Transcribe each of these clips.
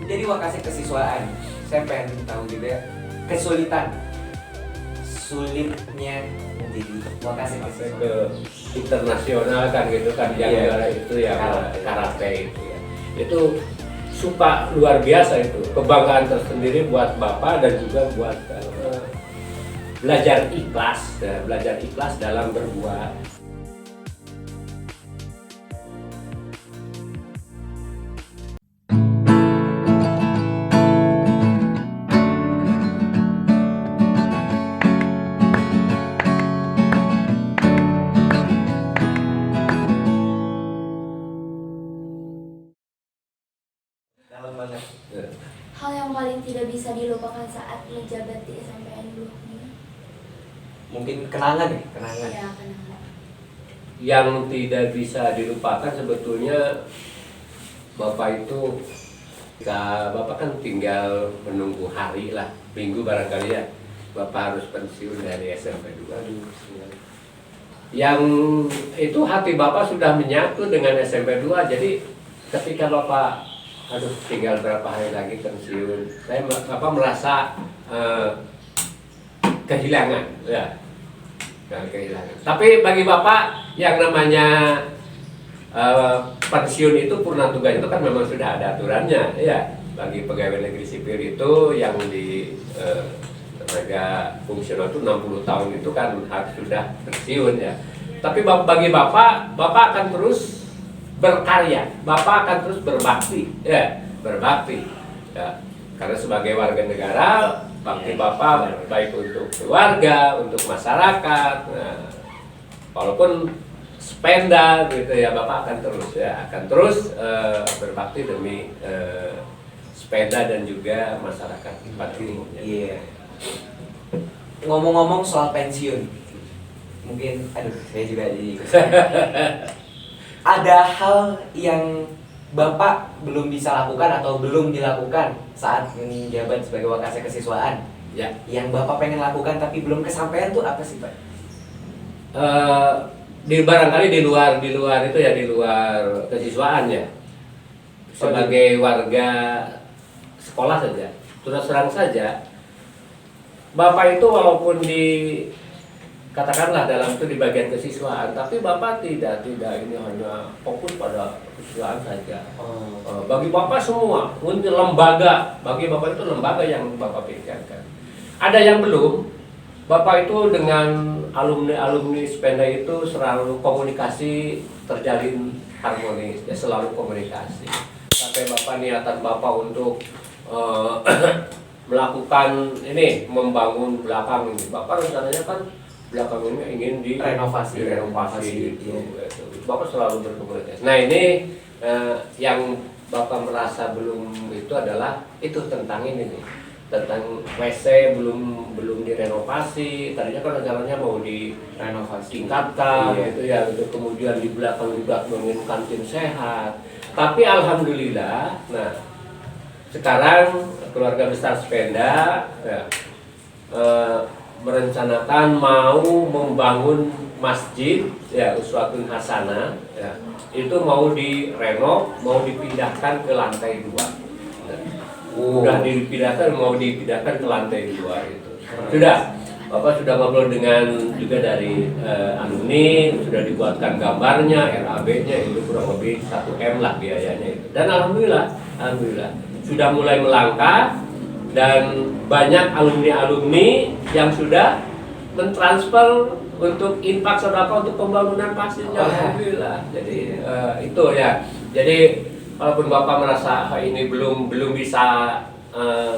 jadi Wakasek kesiswaan, saya pengen tahu juga kesulitan sulitnya menjadi Wakasek kesiswaan. Ke internasional kan gitu kan, yang itu ya karate itu ya. Itu suka luar biasa, itu kebanggaan tersendiri buat Bapak dan juga buat belajar ikhlas dalam berbuat. Dalam banget. Hal yang paling tidak bisa dilupakan saat menjabat di SMPN dulu. Mungkin kenangan ya, kenangan. Ya, kenangan. Yang tidak bisa dilupakan sebetulnya Bapak itu, Bapak kan tinggal menunggu hari lah, minggu barangkali ya, Bapak harus pensiun dari SMP 2. Yang itu hati Bapak sudah menyatu dengan SMP 2, jadi ketika Bapak tinggal berapa hari lagi pensiun, Bapak merasa kehilangan ya. Kehilangan. Tapi bagi Bapak yang namanya pensiun itu purna tugas itu kan memang sudah ada aturannya ya. Bagi pegawai negeri sipil itu yang di tenaga fungsional itu 60 tahun itu kan harus sudah pensiun ya. Tapi bagi Bapak akan terus berkarya, Bapak akan terus berbakti ya, berbakti ya. Karena sebagai warga negara, bakti Bapak baik untuk keluarga, untuk masyarakat. Nah, walaupun Spenda gitu ya, Bapak akan terus berbakti demi Spenda dan juga masyarakat tempat ini. Iya. Ngomong-ngomong soal pensiun, mungkin saya juga jadi ada hal yang Bapak belum bisa lakukan atau belum dilakukan saat menjabat sebagai Wakasek kesiswaan Ya. yang Bapak pengen lakukan tapi belum kesampaian tuh apa sih Pak? Barangkali di luar itu ya, di luar kesiswaan ya. Sebagai warga sekolah saja, terus terang saja, Bapak itu walaupun katakanlah dalam itu di bagian kesiswaan, tapi Bapak tidak ini hanya fokus pada kesiswaan saja. Bagi Bapak semua, untuk lembaga, bagi Bapak itu lembaga yang Bapak pikirkan. Ada yang belum, Bapak itu dengan alumni Spenda itu selalu komunikasi terjalin harmonis, ya selalu komunikasi. Sampai Bapak niatan Bapak untuk melakukan ini, membangun belakang ini. Bapak rencananya kan belakang ini ingin direnovasi gitu. Bapak selalu berkomunikasi. Nah ini yang Bapak merasa belum itu adalah itu tentang ini nih, tentang WC belum direnovasi. Tadinya kan rencananya mau direnovasi, tingkatkan gitu ya, untuk kemudian di belakang juga bangun kantin sehat. Tapi alhamdulillah, nah sekarang keluarga besar Spenda ya, merencanakan mau membangun masjid ya, Uswatun Hasanah ya, itu mau direnov, mau dipindahkan ke lantai 2. Udah mau dipindahkan ke lantai 2 itu. Sudah, Bapak sudah ngobrol dengan juga dari alumni, sudah dibuatkan gambarnya, RAB-nya itu kurang lebih 1 M lah biayanya itu. Dan alhamdulillah sudah mulai melangkah dan banyak alumni yang sudah mentransfer untuk infak sedekah untuk pembangunan masjidnya. Alhamdulillah. Jadi itu ya. Jadi walaupun Bapak merasa ini belum bisa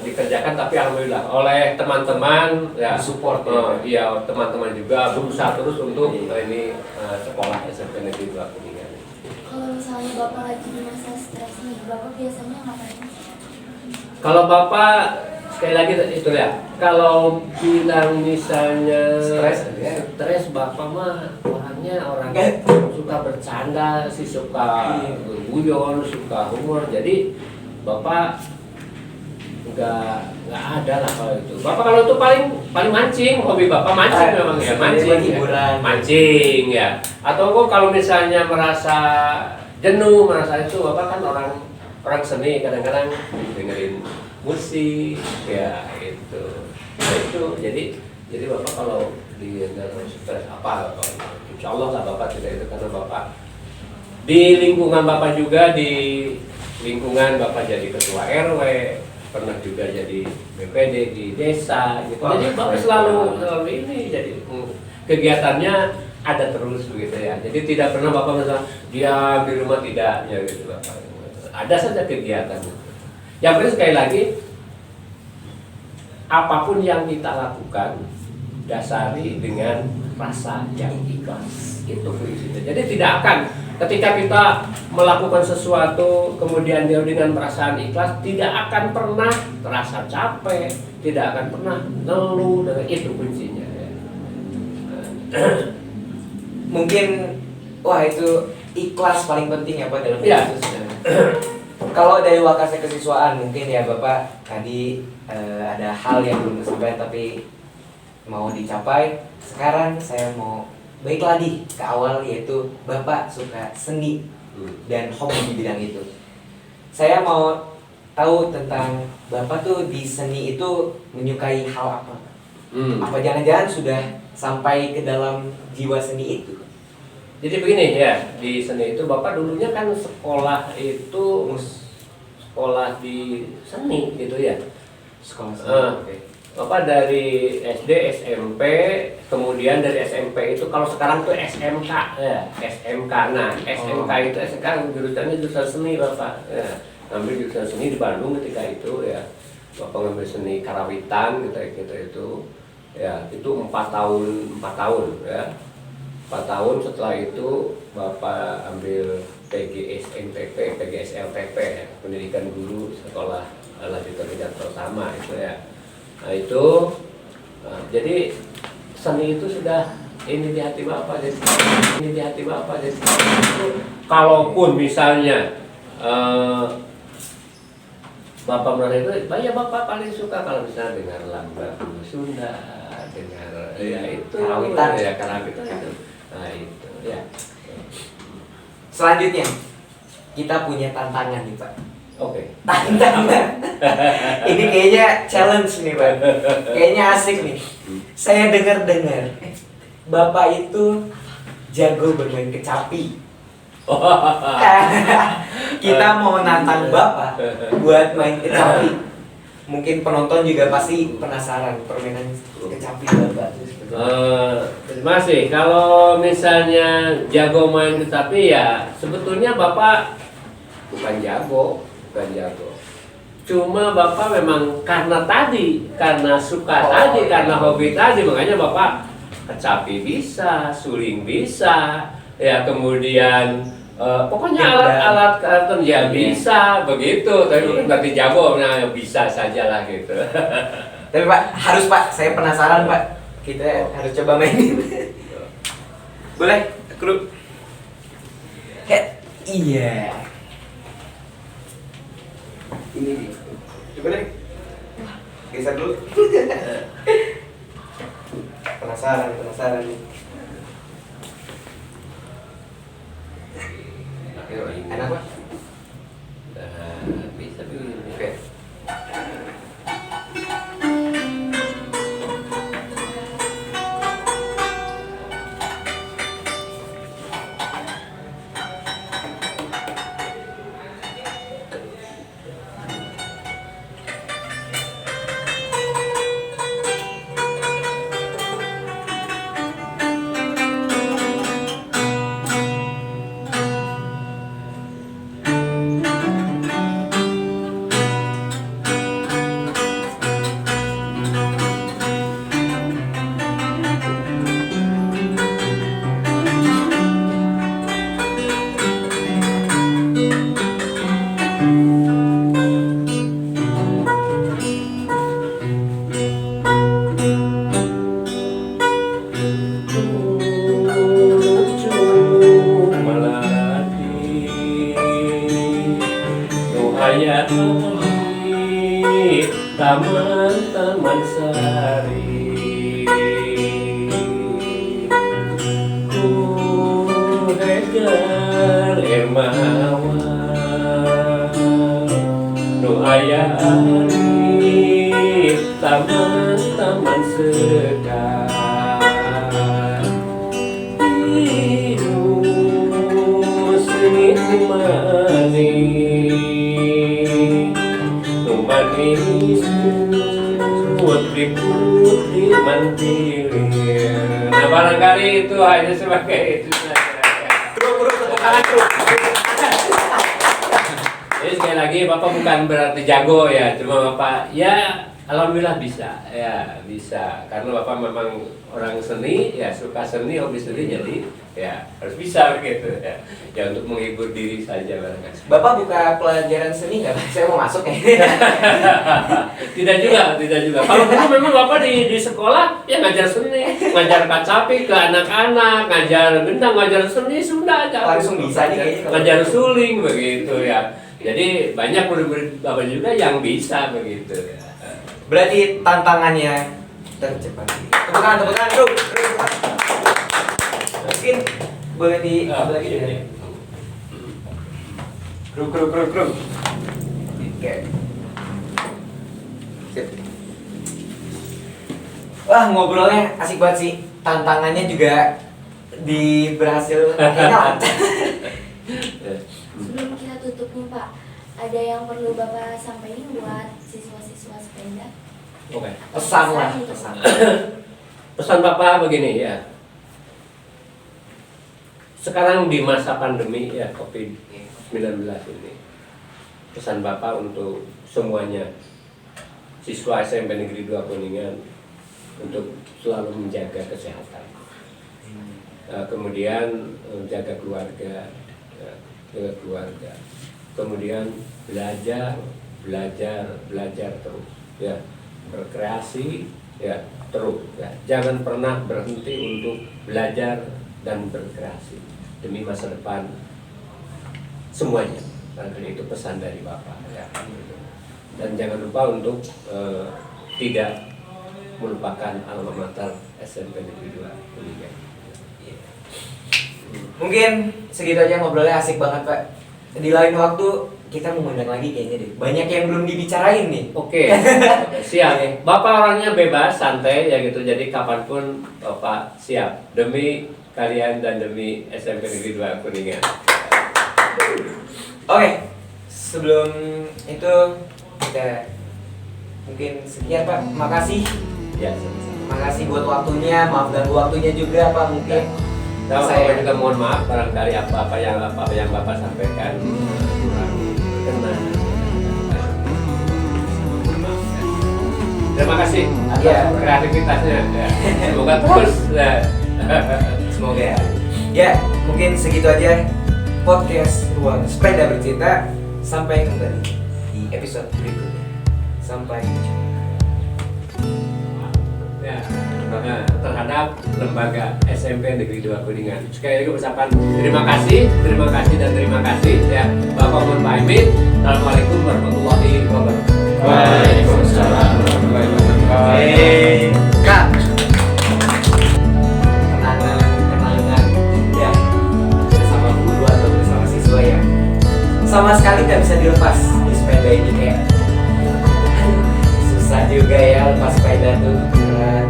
dikerjakan, tapi alhamdulillah oleh teman-teman ya, support ya teman-teman juga berusaha terus untuk ini sekolah SMP Negeri 2 Kuningan. Kalau misalnya Bapak lagi di masa stres nih, Bapak biasanya ngapain? Kalau Bapak sekali lagi itu ya, kalau bilang misalnya stres Bapak mah orangnya suka bercanda sih, suka guyon, suka humor. Jadi Bapak nggak ada lah kalau itu. Bapak kalau itu paling mancing, hobi Bapak mancing memang ya, mancing ya. Atau kok kalau misalnya merasa jenuh, merasa itu, Bapak kan orang orang seni kadang-kadang dengerin musik ya itu. Nah, itu jadi Bapak kalau di stres apa, insya Allah lah Bapak tidak itu, karena Bapak di lingkungan Bapak juga, di lingkungan Bapak jadi ketua RW, pernah juga jadi BPD di desa gitu. Jadi Bapak selalu ini jadi kegiatannya ada terus begitu ya. Jadi tidak pernah Bapak misalnya diam di rumah, tidak ya gitu Bapak. Ada saja kegiatan. Yang penting sekali lagi, apapun yang kita lakukan dasari dengan rasa yang ikhlas, itu kuncinya. Jadi tidak akan ketika kita melakukan sesuatu kemudian dia dengan perasaan ikhlas, tidak akan pernah terasa capek, tidak akan pernah ngeluh, dengan itu kuncinya ya. Mungkin wah itu ikhlas paling penting ya Pak dalam Ya. itu sebenarnya. Kalau dari Wakasa Kesiswaan mungkin ya Bapak tadi ada hal yang belum tersampaikan tapi mau dicapai. Sekarang saya mau balik lagi ke awal, yaitu Bapak suka seni dan hobi di bidang itu. Saya mau tahu tentang Bapak tuh di seni itu menyukai hal apa? Apa jangan-jangan sudah sampai ke dalam jiwa seni itu? Jadi begini ya, di seni itu Bapak dulunya kan sekolah itu sekolah di seni gitu ya. Sekolah seni. Oke. Bapak dari SD, SMP, kemudian dari SMP itu kalau sekarang tuh SMK ya, SMK. Nah, SMK itu sekarang jurusannya jurusan seni Bapak. Ya, ambil jurusan seni di Bandung ketika itu ya. Bapak ngambil seni karawitan gitu itu. Ya, itu 4 tahun ya. 4 tahun setelah itu Bapak ambil PGSMPP, PGSLPP ya, pendidikan guru sekolah lanjutan tingkat pertama itu ya. Nah itu, jadi seni itu sudah ini di hati Bapak, jadi ini di hati Bapak, jadi kalaupun misalnya Bapak merasa itu, ya Bapak paling suka kalau misalnya dengar lagu Sunda, dengar ya itu karawitan ya karawitan itu, nah itu ya. Selanjutnya kita punya tantangan nih Pak. Oke. Tantangan. Ini kayaknya challenge nih Pak. Kayaknya asik nih. Saya dengar-dengar Bapak itu jago bermain kecapi. Kita mau nantang Bapak buat main kecapi. Mungkin penonton juga pasti penasaran permainan kecapi Bapak. Terima kasih. Kalau misalnya jago main kecapi ya sebetulnya Bapak bukan jago. Cuma Bapak memang karena suka tadi, karena hobi tadi, makanya Bapak kecapi bisa, suling bisa, ya kemudian pokoknya alat kerja bisa begitu. Tapi bukan berarti jago, nah bisa saja lah gitu. Tapi Pak, harus Pak, saya penasaran Pak. Kita harus coba mainin. Boleh, kru? Iya. Ini nih. Coba deh. Geser dulu. Penasaran nih. Enak Pak? Bisa begini. Oke. Taman-taman sari ku hegar emawan sayang taman-taman sekar hidup seni manis putri-putri mandilir. Nah barangkali itu hanya sebagai itu saja. Bro, tepuk tangan bro. Jadi sekali lagi Bapak bukan berarti jago ya, cuma Bapak ya alhamdulillah bisa, ya bisa. Karena Bapak memang orang seni, ya suka seni, hobi seni, jadi ya harus bisa begitu ya. Ya untuk menghibur diri saja barangkali. Bapak buka pelajaran seni nggak? Saya mau masuk ya. Tidak juga. Kalau dulu memang Bapak di sekolah ya ngajar seni, ngajar kacapi ke anak-anak, ngajar gendang, ngajar seni sudah aja. Langsung bisa nih kayaknya. Ngajar suling begitu ya. Jadi banyak murid-murid Bapak juga yang bisa begitu ya. Berarti tantangannya tercepat. Tepuk tangan bro. Mungkin boleh di apa lagi ya? Kru. Oke. Sip. Wah, ngobrolnya asik banget sih. Tantangannya juga berhasil kayaknya lancar. Sebelum kita tutup nih Pak, ada yang perlu Bapak sampaikan buat siswa-siswa sepeda? Oke. Pesan. Pesan Bapak begini ya. Sekarang di masa pandemi ya COVID-19 ini, pesan Bapak untuk semuanya, siswa SMP Negeri 2 Kuningan, untuk selalu menjaga kesehatan. Kemudian jaga keluarga, kemudian belajar terus, ya berkreasi, ya terus, ya jangan pernah berhenti untuk belajar dan berkreasi demi masa depan semuanya. Barangkali itu pesan dari Bapak, ya. Dan jangan lupa untuk tidak melupakan alma mater SMP Negeri 2 Kuningan. Mungkin segitu aja ngobrolnya, asik banget Pak. Di lain waktu kita mengundang lagi kayaknya deh. Banyak yang belum dibicarain nih. Oke, siap. Bapak orangnya bebas, santai ya gitu. Jadi kapanpun Bapak siap demi kalian dan demi SMP Negeri 2 Kuningan. Oke, sebelum itu kita mungkin sekian Pak. Makasih. Ya, Makasih buat waktunya. Maaf ganggu waktunya juga Pak mungkin. saya juga mohon maaf barangkali apa yang Bapak sampaikan kurang berkenan. Terima kasih atas kreativitasnya. Ya. Semoga terus. Ya. Semoga ya. Ya, mungkin segitu aja podcast Ruang Sepeda Bercerita. Sampai kembali di episode berikutnya. Sampai jumpa. Ya, terhadap lembaga SMP Negeri 2 Kuningan. Sekali lagi ucapan terima kasih ya. Bapak mohon pamit. Assalamualaikum warahmatullahi wabarakatuh. Waalaikumsalam warahmatullahi wabarakatuh. Kak, kenangan ya bersama guru atau bersama siswa ya sama sekali nggak bisa dilepas di sepeda ini kayak susah juga ya lepas sepeda tuh berat.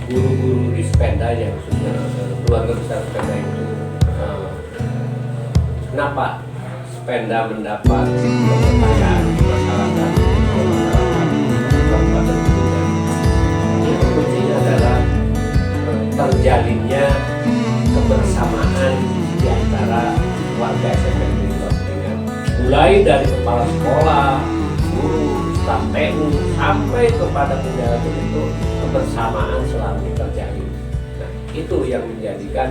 Guru-guru di sepeda ya khususnya keluarga besar sepeda itu kenapa sepeda mendapat kepercayaan di masyarakat Kabupaten Kuningan? Itu kuncinya adalah terjalinnya kebersamaan di antara warga SMP Negeri 2 Kuningan, mulai dari kepala sekolah, guru, staf TU sampai kepada penjaga itu kebersamaan selalu terjalin. Nah, itu yang menjadikan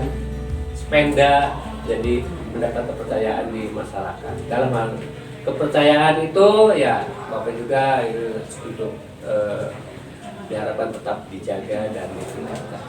sepeda jadi mendapat kepercayaan di masyarakat. Dalam hal kepercayaan itu ya Bapak juga untuk diharapkan tetap dijaga dan ditingkatkan.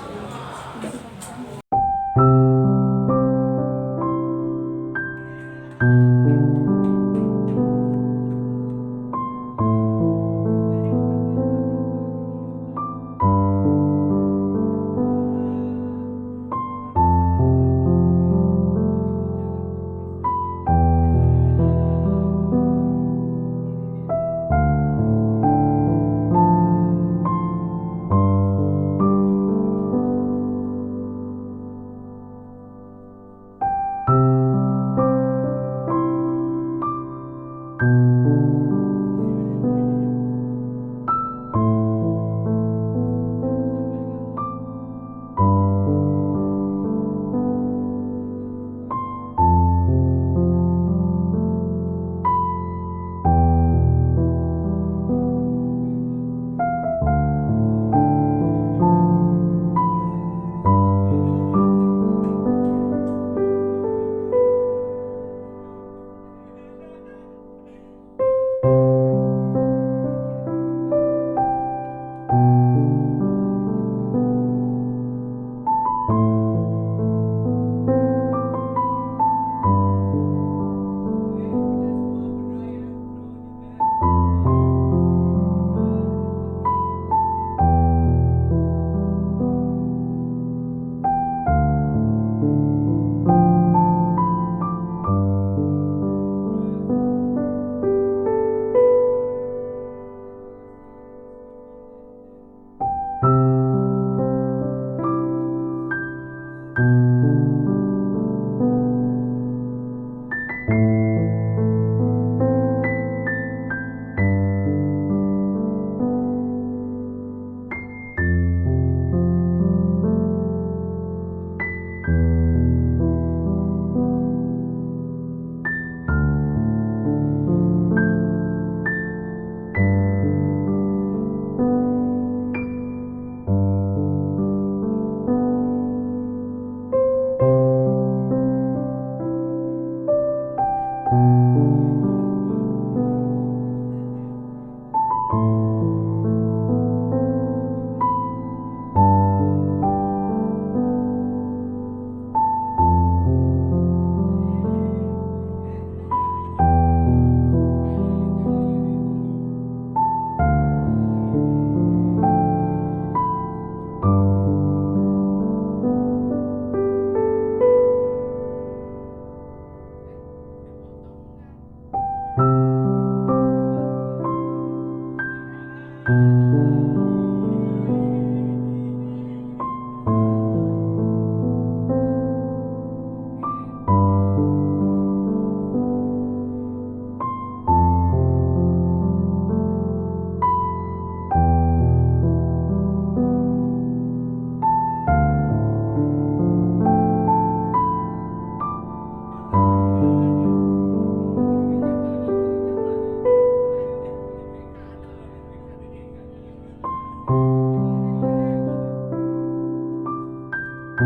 Terima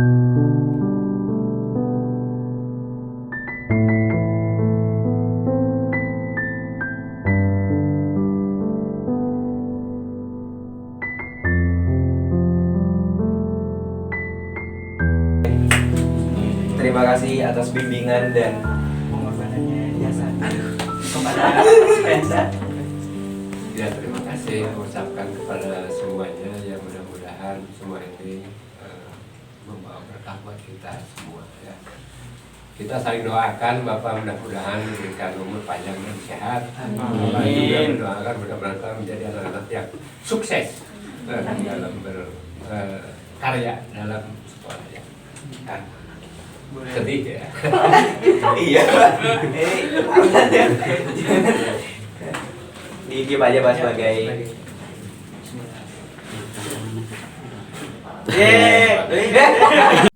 kasih atas bimbingan dan pengorbanannya Yasan kepada Spenda. Ya, terima kasih aku ucapkan kepada semuanya. Ya, mudah-mudahan semua ini membawa berkah buat kita semua ya. Kita saling doakan Bapak, mudah-mudahan diberikan umur panjang dan sehat. Bapak juga mendoakan mudah-mudahan kita menjadi anak-anak yang sukses dalam berkarya dalam sekolah ya. Sedih ya. iya. Dikip aja Pak sebagai Yeay.